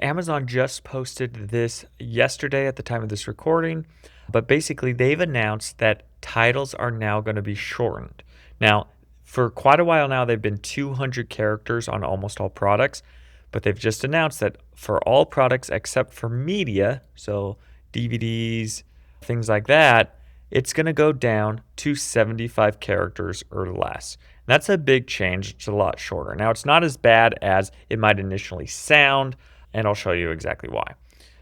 Amazon just posted this yesterday at the time of this recording, but basically they've announced that titles are now going to be shortened. Now, for quite a while now, they've been 200 characters on almost all products, but they've just announced that for all products except for media, so DVDs, things like that, it's going to go down to 75 characters or less. And that's a big change. It's a lot shorter. Now, it's not as bad as it might initially sound, and I'll show you exactly why.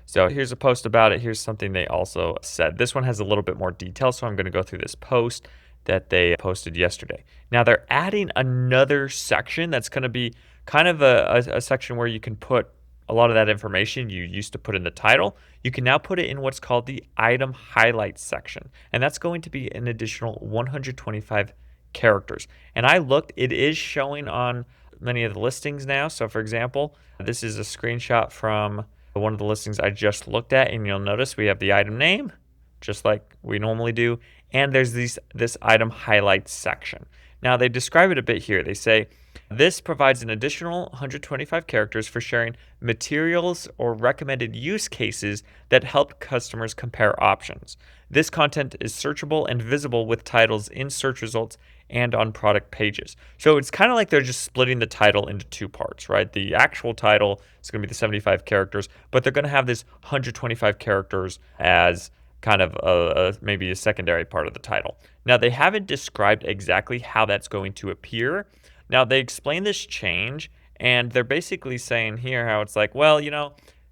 So here's a post about it. Here's something they also said. This one has a little bit more detail, so I'm going to go through this post that they posted yesterday. Now they're adding another section that's going to be kind of a section where you can put a lot of that information you used to put in the title. You can now put it in what's called the item highlights section, and that's going to be an additional 125 characters. And I looked, it is showing on many of the listings now. So for example, this is a screenshot from one of the listings I just looked at, and you'll notice we have the item name, just like we normally do, and there's this item highlights section. Now they describe it a bit here. They say, this provides an additional 125 characters for sharing materials or recommended use cases that help customers compare options. This content is searchable and visible with titles in search results and on product pages. So it's kind of like they're just splitting the title into two parts, right? The actual title is going to be the 75 characters, but they're going to have this 125 characters as kind of maybe a secondary part of the title. Now, they haven't described exactly how that's going to appear. Now, they explain this change, and they're basically saying here how it's like, well,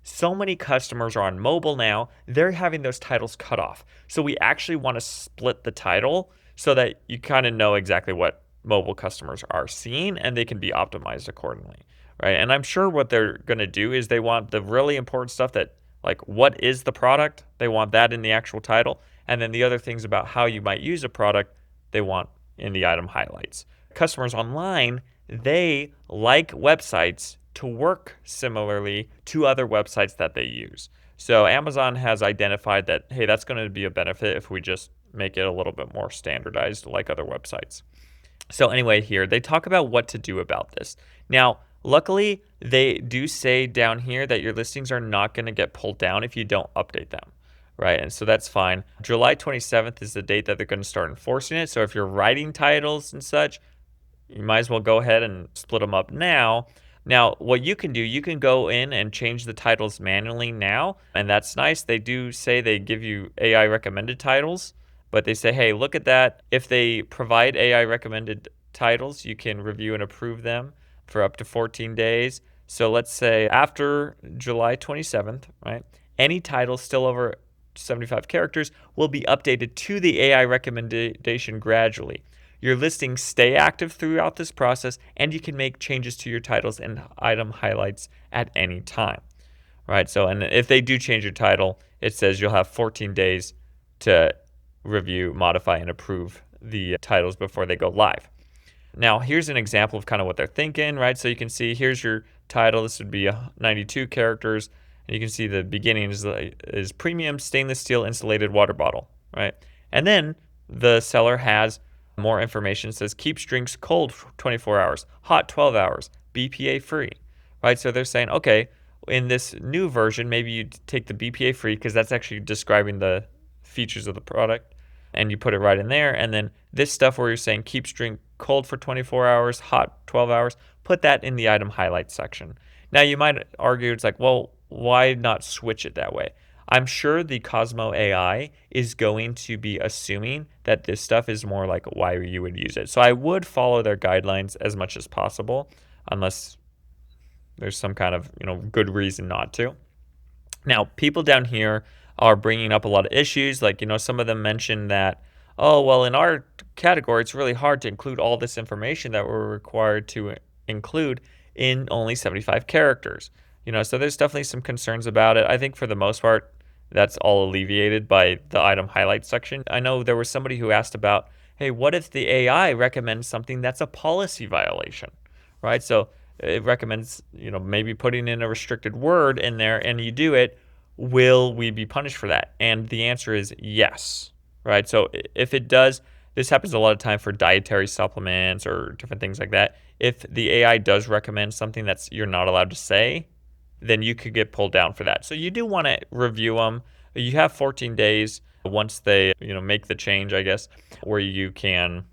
so many customers are on mobile now, they're having those titles cut off. So we actually want to split the title so that you kind of know exactly what mobile customers are seeing, and they can be optimized accordingly, right? And I'm sure what they're going to do is they want the really important stuff that, like, what is the product? They want that in the actual title. And then the other things about how you might use a product, they want in the item highlights. Customers online, they like websites to work similarly to other websites that they use. So Amazon has identified that, hey, that's going to be a benefit if we just make it a little bit more standardized like other websites. So anyway, here they talk about what to do about this. Now, luckily, they do say down here that your listings are not going to get pulled down if you don't update them, right? And so that's fine. July 27th is the date that they're going to start enforcing it. So if you're writing titles and such, you might as well go ahead and split them up now. Now, what you can do, you can go in and change the titles manually now, and that's nice. They do say they give you AI recommended titles, but they say, hey, look at that. If they provide AI recommended titles, you can review and approve them for up to 14 days. So let's say after July 27th, right, any title still over 75 characters will be updated to the AI recommendation gradually. Your listings stay active throughout this process, and you can make changes to your titles and item highlights at any time, right? So, and if they do change your title, it says you'll have 14 days to review, modify, and approve the titles before they go live. Now, here's an example of kind of what they're thinking, right? So you can see here's your title. This would be 92 characters, and you can see the beginning is premium stainless steel insulated water bottle, right? And then the seller has more information. It says keeps drinks cold for 24 hours, hot 12 hours, BPA free, right? So they're saying, okay, in this new version, maybe you take the BPA free because that's actually describing the features of the product, and you put it right in there. And then this stuff where you're saying keeps drink cold for 24 hours, hot 12 hours, put that in the item highlights section. Now you might argue it's like, well, why not switch it that way? I'm sure the Cosmo AI is going to be assuming that this stuff is more like why you would use it. So I would follow their guidelines as much as possible, unless there's some kind of good reason not to. Now, people down here are bringing up a lot of issues. Like, some of them mentioned that, oh, well, in our category, it's really hard to include all this information that we're required to include in only 75 characters. So there's definitely some concerns about it. I think for the most part, that's all alleviated by the item highlights section. I know there was somebody who asked about, hey, what if the AI recommends something that's a policy violation, right? So it recommends, maybe putting in a restricted word in there and you do it, will we be punished for that? And the answer is yes, right? So if it does, this happens a lot of time for dietary supplements or different things like that. If the AI does recommend something that's you're not allowed to say, then you could get pulled down for that. So you do want to review them. You have 14 days once they, make the change, I guess, where you can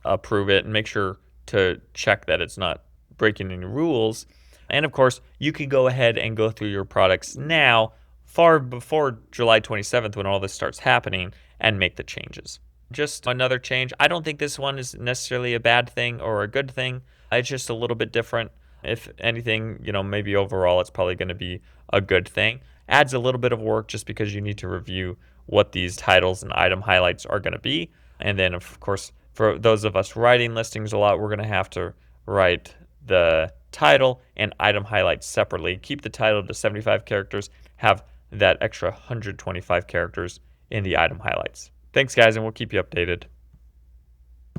approve it and make sure to check that it's not breaking any rules. And of course, you can go ahead and go through your products now, far before July 27th when all this starts happening, and make the changes. Just another change. I don't think this one is necessarily a bad thing or a good thing. It's just a little bit different. If anything, maybe overall it's probably going to be a good thing. Adds a little bit of work just because you need to review what these titles and item highlights are going to be. And then, of course, for those of us writing listings a lot, we're going to have to write the title and item highlights separately. Keep the title to 75 characters, have that extra 125 characters in the item highlights. Thanks, guys, and we'll keep you updated.